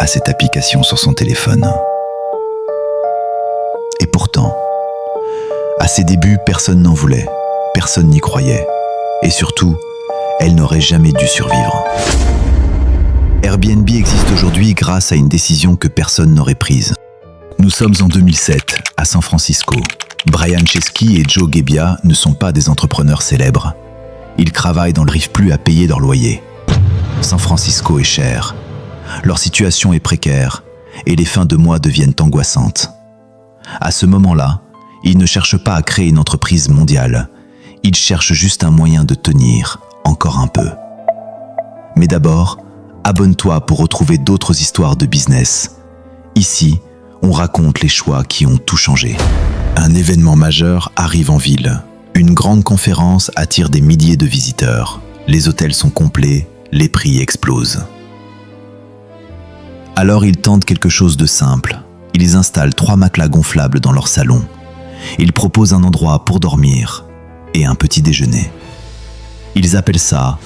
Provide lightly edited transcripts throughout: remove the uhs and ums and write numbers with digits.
à cette application sur son téléphone. Et pourtant, à ses débuts, personne n'en voulait, personne n'y croyait. Et surtout, elle n'aurait jamais dû survivre. Airbnb existe aujourd'hui grâce à une décision que personne n'aurait prise. Nous sommes en 2007, à San Francisco. Brian Chesky et Joe Gebbia ne sont pas des entrepreneurs célèbres. Ils travaillent dans le n'arrivent plus à payer leur loyer. San Francisco est cher. Leur situation est précaire et les fins de mois deviennent angoissantes. À ce moment-là, ils ne cherchent pas à créer une entreprise mondiale. Ils cherchent juste un moyen de tenir encore un peu. Mais d'abord, abonne-toi pour retrouver d'autres histoires de business. Ici, on raconte les choix qui ont tout changé. Un événement majeur arrive en ville. Une grande conférence attire des milliers de visiteurs. Les hôtels sont complets, les prix explosent. Alors ils tentent quelque chose de simple. Ils installent 3 matelas gonflables dans leur salon. Ils proposent un endroit pour dormir et un petit déjeuner. Ils appellent ça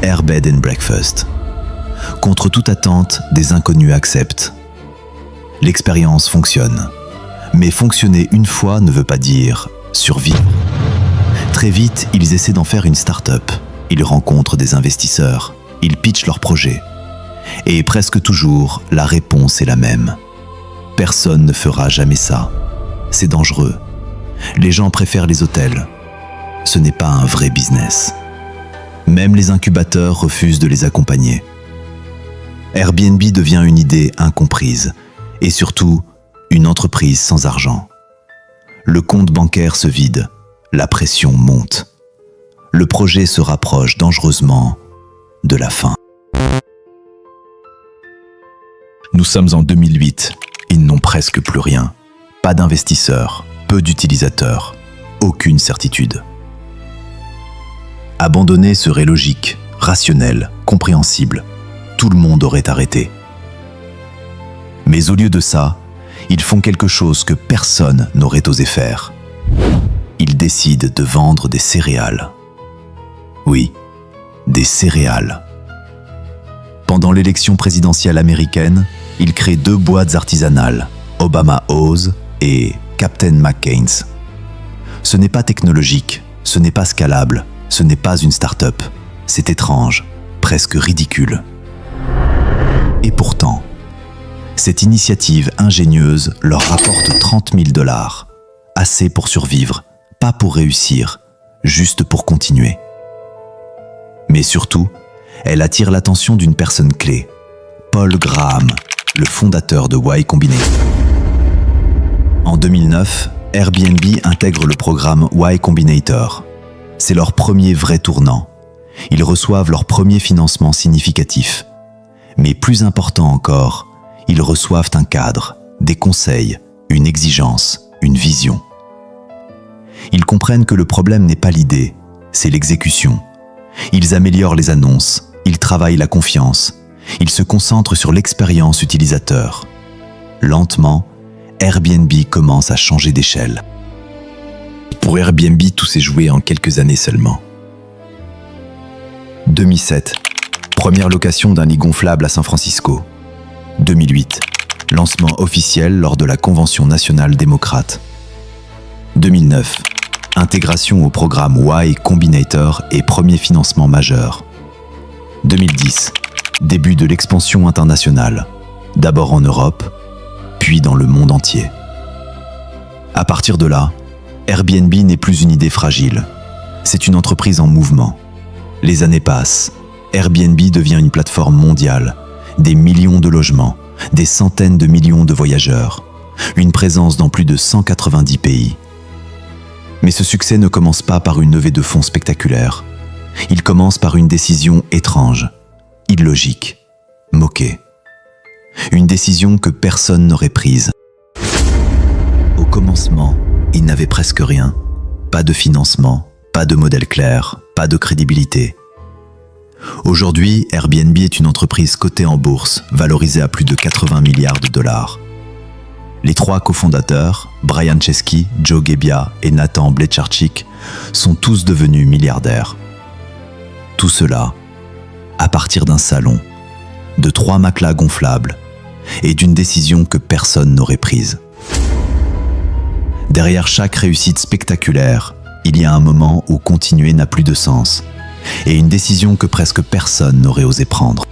Air Bed and Breakfast. Contre toute attente, des inconnus acceptent. L'expérience fonctionne. Mais fonctionner une fois ne veut pas dire survivre. Très vite, ils essaient d'en faire une start-up. Ils rencontrent des investisseurs. Ils pitchent leur projet. Et presque toujours, la réponse est la même. Personne ne fera jamais ça. C'est dangereux. Les gens préfèrent les hôtels. Ce n'est pas un vrai business. Même les incubateurs refusent de les accompagner. Airbnb devient une idée incomprise et surtout une entreprise sans argent. Le compte bancaire se vide, la pression monte. Le projet se rapproche dangereusement de la fin. Nous sommes en 2008, ils n'ont presque plus rien. Pas d'investisseurs, peu d'utilisateurs, aucune certitude. Abandonner serait logique, rationnel, compréhensible. Tout le monde aurait arrêté. Mais au lieu de ça, ils font quelque chose que personne n'aurait osé faire. Ils décident de vendre des céréales. Oui, des céréales. Pendant l'élection présidentielle américaine, ils créent 2 boîtes artisanales, Obama O's et Captain McCain's. Ce n'est pas technologique, ce n'est pas scalable, ce n'est pas une start-up. C'est étrange, presque ridicule. Et pourtant, cette initiative ingénieuse leur rapporte $30 000, assez pour survivre, pas pour réussir, juste pour continuer. Mais surtout, elle attire l'attention d'une personne clé, Paul Graham, le fondateur de Y Combinator. En 2009, Airbnb intègre le programme Y Combinator. C'est leur premier vrai tournant. Ils reçoivent leur premier financement significatif. Mais plus important encore, ils reçoivent un cadre, des conseils, une exigence, une vision. Ils comprennent que le problème n'est pas l'idée, c'est l'exécution. Ils améliorent les annonces, ils travaillent la confiance, ils se concentrent sur l'expérience utilisateur. Lentement, Airbnb commence à changer d'échelle. Pour Airbnb, tout s'est joué en quelques années seulement. 2007. Première location d'un lit gonflable à San Francisco. 2008. Lancement officiel lors de la Convention nationale démocrate. 2009. Intégration au programme Y Combinator et premier financement majeur. 2010. Début de l'expansion internationale. D'abord en Europe, puis dans le monde entier. À partir de là, Airbnb n'est plus une idée fragile. C'est une entreprise en mouvement. Les années passent. Airbnb devient une plateforme mondiale, des millions de logements, des centaines de millions de voyageurs, une présence dans plus de 190 pays. Mais ce succès ne commence pas par une levée de fonds spectaculaire. Il commence par une décision étrange, illogique, moquée. Une décision que personne n'aurait prise. Au commencement, ils n'avaient presque rien. Pas de financement, pas de modèle clair, pas de crédibilité. Aujourd'hui, Airbnb est une entreprise cotée en bourse, valorisée à plus de 80 milliards de dollars. Les 3 cofondateurs, Brian Chesky, Joe Gebbia et Nathan Blecharczyk, sont tous devenus milliardaires. Tout cela à partir d'un salon, de 3 matelas gonflables, et d'une décision que personne n'aurait prise. Derrière chaque réussite spectaculaire, il y a un moment où continuer n'a plus de sens, et une décision que presque personne n'aurait osé prendre.